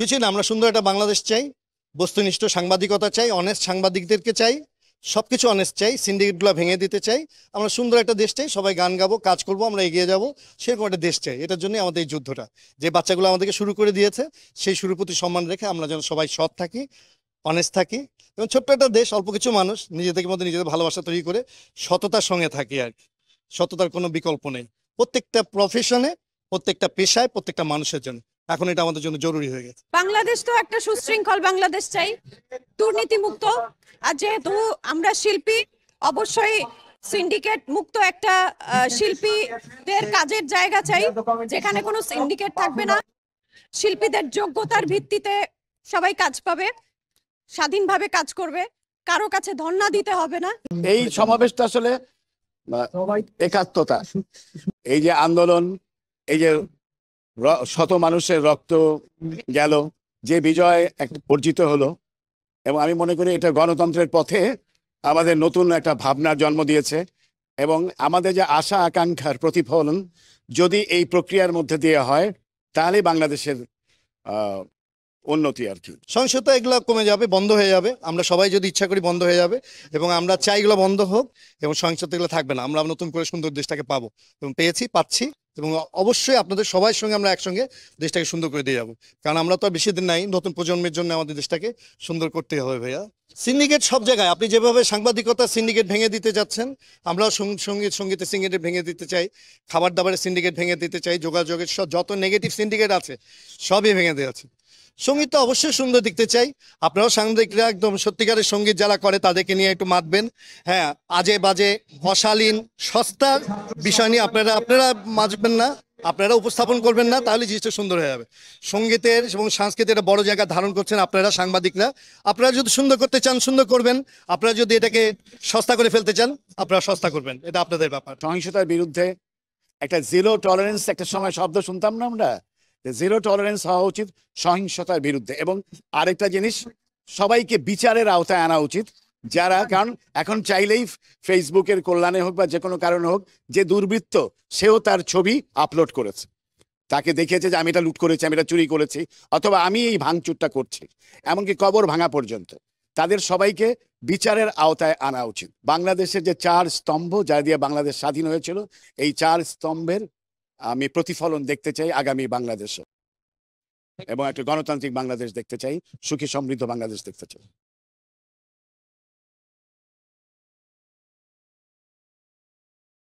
কিছুই না, আমরা সুন্দর একটা বাংলাদেশ চাই, বস্তুনিষ্ঠ সাংবাদিকতা চাই, অনেস্ট সাংবাদিকদেরকে চাই, সবকিছু অনেস্ট চাই, সিন্ডিকেটগুলো ভেঙে দিতে চাই। আমরা সুন্দর একটা দেশ চাই, সবাই গান গাবো, কাজ করব, আমরা এগিয়ে যাব, সেরকম একটা দেশ চাই। এটার জন্যই আমাদের এই যুদ্ধটা, যে বাচ্চাগুলো আমাদেরকে শুরু করে দিয়েছে, সেই শুরুর প্রতি সম্মান রেখে আমরা যেন সবাই সৎ থাকি, অনেস্ট থাকি, এবং ছোট্ট একটা দেশ, অল্প কিছু মানুষ নিজেদের মধ্যে নিজেদের ভালোবাসা তৈরি করে সততার সঙ্গে থাকি আর কি। সততার কোনো বিকল্প নেই প্রত্যেকটা প্রফেশনে, প্রত্যেকটা পেশায়, প্রত্যেকটা মানুষের জন্য। এখন এটা আমাদের জন্য জরুরি হয়ে গেছে। বাংলাদেশ তো একটা সুশৃঙ্খল বাংলাদেশ চাই, দুর্নীতি মুক্ত। আর যেহেতু আমরা শিল্পী, অবশ্যই সিন্ডিকেট মুক্ত একটা শিল্পীদের কাজের জায়গা চাই, যেখানে কোনো সিন্ডিকেট থাকবে না। শিল্পীদের যোগ্যতার ভিত্তিতে সবাই কাজ পাবে, স্বাধীনভাবে কাজ করবে, কারো কাছে ধর্ণা দিতে হবে না। এই সমাবেশটা আসলে একাত্মতা, এই যে আন্দোলন, এই যে শত মানুষের রক্ত গেল, যে বিজয় অর্জিত হলো, এবং আমি মনে করি এটা গণতন্ত্রের পথে আমাদের নতুন একটা ভাবনার জন্ম দিয়েছে। এবং আমাদের যে আশা আকাঙ্ক্ষার প্রতিফলন যদি এই প্রক্রিয়ার মধ্যে দিয়ে হয়, তাহলে বাংলাদেশের উন্নতি আর কি। সহিংসতা এগুলো কমে যাবে, বন্ধ হয়ে যাবে, আমরা সবাই যদি ইচ্ছা করি বন্ধ হয়ে যাবে, এবং আমরা চাই এগুলো বন্ধ হোক, এবং সহিংসতা এগুলো থাকবে না। আমরা নতুন করে সুন্দর দেশটাকে পাবো, এবং পেয়েছি, পাচ্ছি, এবং অবশ্যই আপনাদের সবার সঙ্গে আমরা একসঙ্গে দেশটাকে সুন্দর করে দিয়ে যাবো। কারণ আমরা তো আর বেশি দিন নাই, নতুন প্রজন্মের জন্য আমাদের দেশটাকে সুন্দর করতে হবে ভাইয়া। সিন্ডিকেট সব জায়গায়, আপনি যেভাবে সাংবাদিকতা সিন্ডিকেট ভেঙে দিতে যাচ্ছেন, আমরাও সঙ্গীতের সিন্ডিকেট ভেঙে দিতে চাই, খাবার দাবারের সিন্ডিকেট ভেঙে দিতে চাই, যোগাযোগের সব যত নেগেটিভ সিন্ডিকেট আছে সবই ভেঙে দেওয়া আছে। সঙ্গীত তো অবশ্যই সুন্দর দেখতে চাই, আপনারাও সাংবাদিকরা একদম সত্যিকারের সঙ্গীত যারা করে তাদেরকে নিয়ে একটু মাতবেন। হ্যাঁ, আজে বাজে অশালীন সস্তার বিষয় নিয়ে আপনারা মাজবেন না, আপনারা উপস্থাপন করবেন না, তাহলে জিনিসটা সুন্দর হয়ে যাবে। সঙ্গীতের এবং সংস্কৃতির একটা বড় জায়গা ধারণ করছেন আপনারা সাংবাদিকরা। আপনারা যদি সুন্দর করতে চান সুন্দর করবেন, আপনারা যদি এটাকে সস্তা করে ফেলতে চান আপনারা সস্তা করবেন, এটা আপনাদের ব্যাপার। সহিংসতার বিরুদ্ধে একটা জিরো টলারেন্স একটা সময় শব্দ শুনতাম না আমরা, জিরো টলারেন্স হওয়া উচিত সহিংসতার বিরুদ্ধে। এবং আরেকটা জিনিস, সবাইকে বিচারের আওতায় আনা উচিত যারা, কারণ এখন চাইলেই ফেসবুকের কল্যাণে হোক বা যে কোনো কারণে হোক, যে দুর্বৃত্ত সেও তার ছবি আপলোড করেছে, তাকে দেখিয়েছে যে আমি এটা লুট করেছি, আমি এটা চুরি করেছি, অথবা আমি এই ভাঙচুরটা করছি, এমনকি কবর ভাঙা পর্যন্ত। তাদের সবাইকে বিচারের আওতায় আনা উচিত। বাংলাদেশের যে 4 স্তম্ভ যা দিয়ে বাংলাদেশ স্বাধীন হয়েছিল, এই 4 স্তম্ভের আমি প্রতিফলন দেখতে চাই আগামী বাংলাদেশে, এবং একটা গণতান্ত্রিক বাংলাদেশ দেখতে চাই, সুখী সমৃদ্ধ বাংলাদেশ দেখতে চাই।